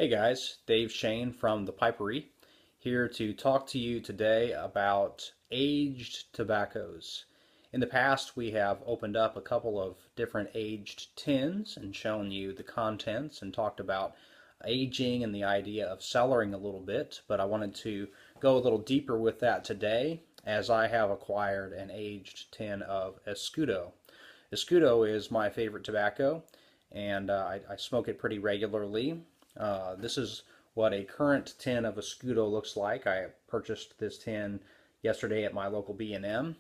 Hey guys, Dave Shane from the Pipery here to talk to you today about aged tobaccos. In the past, we have opened up a couple of different aged tins and shown you the contents and talked about aging and the idea of cellaring a little bit, but I wanted to go a little deeper with that today as I have acquired an aged tin of Escudo. Escudo is my favorite tobacco, and I smoke it pretty regularly. This is what a current tin of Escudo looks like. I purchased this tin yesterday at my local B&M,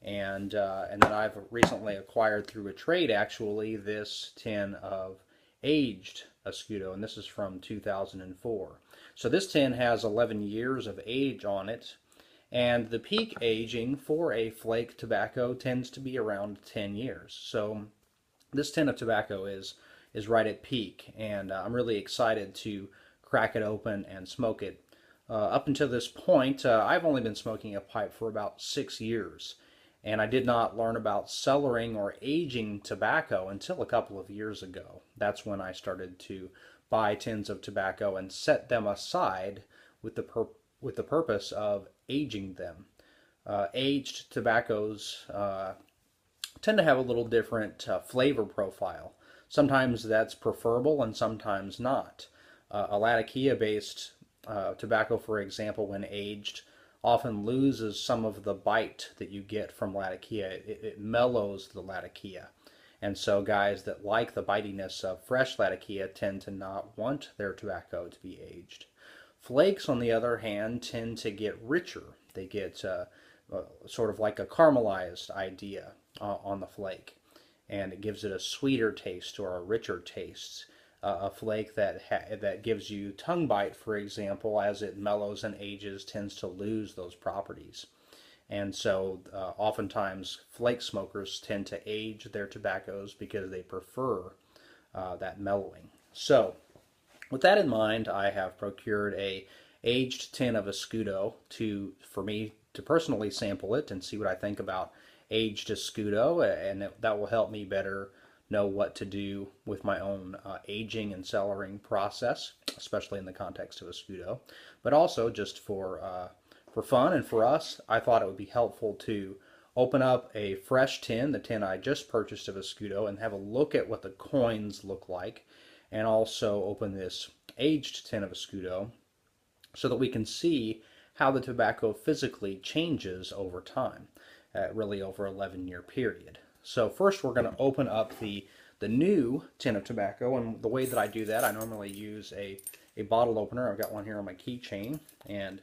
and then I've recently acquired through a trade actually this tin of aged Escudo, and this is from 2004. So this tin has 11 years of age on it, and the peak aging for a flake tobacco tends to be around 10 years. So this tin of tobacco is right at peak, and I'm really excited to crack it open and smoke it. Up until this point, I've only been smoking a pipe for about 6 years, and I did not learn about cellaring or aging tobacco until a couple of years ago. That's when I started to buy tins of tobacco and set them aside with the purpose of aging them. Aged tobaccos tend to have a little different flavor profile. Sometimes that's preferable and sometimes not. A Latakia based tobacco, for example, when aged, often loses some of the bite that you get from Latakia. It mellows the Latakia. And so guys that like the bitiness of fresh Latakia tend to not want their tobacco to be aged. Flakes, on the other hand, tend to get richer. They get sort of like a caramelized idea on the flake, and it gives it a sweeter taste or a richer taste. A flake that gives you tongue bite, for example, as it mellows and ages, tends to lose those properties. And so oftentimes flake smokers tend to age their tobaccos because they prefer that mellowing. So with that in mind, I have procured a aged tin of Escudo for me to personally sample it and see what I think about aged Escudo, and that will help me better know what to do with my own aging and cellaring process, especially in the context of Escudo. But also just for fun and for us, I thought it would be helpful to open up a fresh tin, the tin I just purchased of Escudo, and have a look at what the coins look like, and also open this aged tin of Escudo so that we can see how the tobacco physically changes over time, really over an 11-year period. So first we're going to open up the new tin of tobacco, and the way that I do that, I normally use a bottle opener. I've got one here on my keychain, and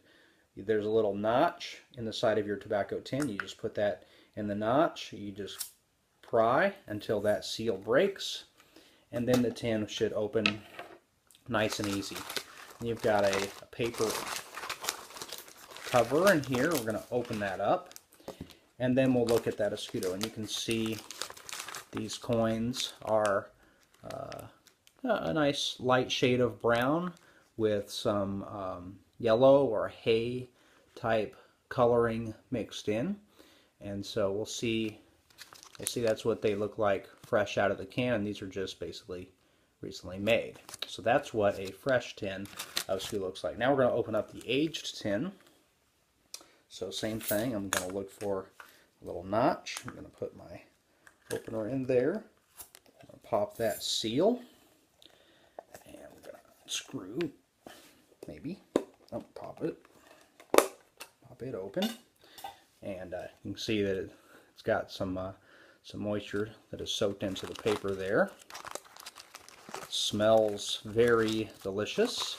there's a little notch in the side of your tobacco tin. You just put that in the notch, you just pry until that seal breaks, and then the tin should open nice and easy. And you've got a paper cover in here. We're going to open that up, and then we'll look at that Escudo, and you can see these coins are a nice light shade of brown with some yellow or hay type coloring mixed in, and so we'll see that's what they look like fresh out of the can, and these are just basically recently made. So that's what a fresh tin of Escudo looks like. Now we're going to open up the aged tin. So same thing, I'm going to look for a little notch. I'm going to put my opener in there. I'm going to pop that seal, and we're going to screw, maybe, pop it open, and you can see that it's got some moisture that is soaked into the paper there. It smells very delicious,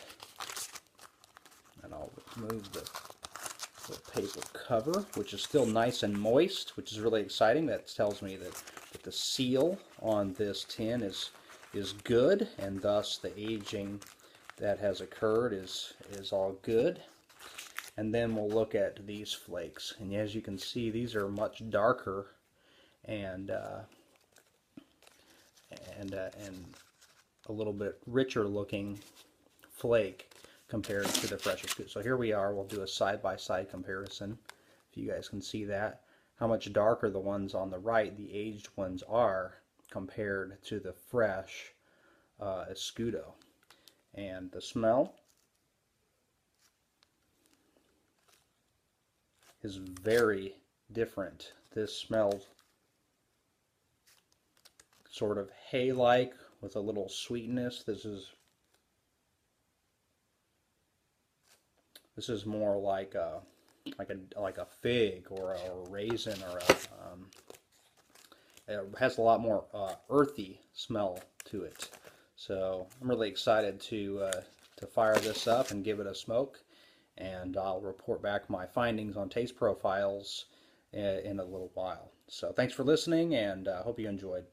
and I'll remove the paper cover, which is still nice and moist, which is really exciting. That tells me that the seal on this tin is good, and thus the aging that has occurred is all good. And then we'll look at these flakes, and as you can see, these are much darker and a little bit richer looking flake compared to the fresh Escudo. So here we are. We'll do a side-by-side comparison, if you guys can see that, how much darker the ones on the right, the aged ones, are compared to the fresh Escudo. And the smell is very different. This smells sort of hay-like with a little sweetness. This is more like a fig or a raisin or it has a lot more earthy smell to it. So I'm really excited to fire this up and give it a smoke, and I'll report back my findings on taste profiles in a little while. So thanks for listening, and hope you enjoyed.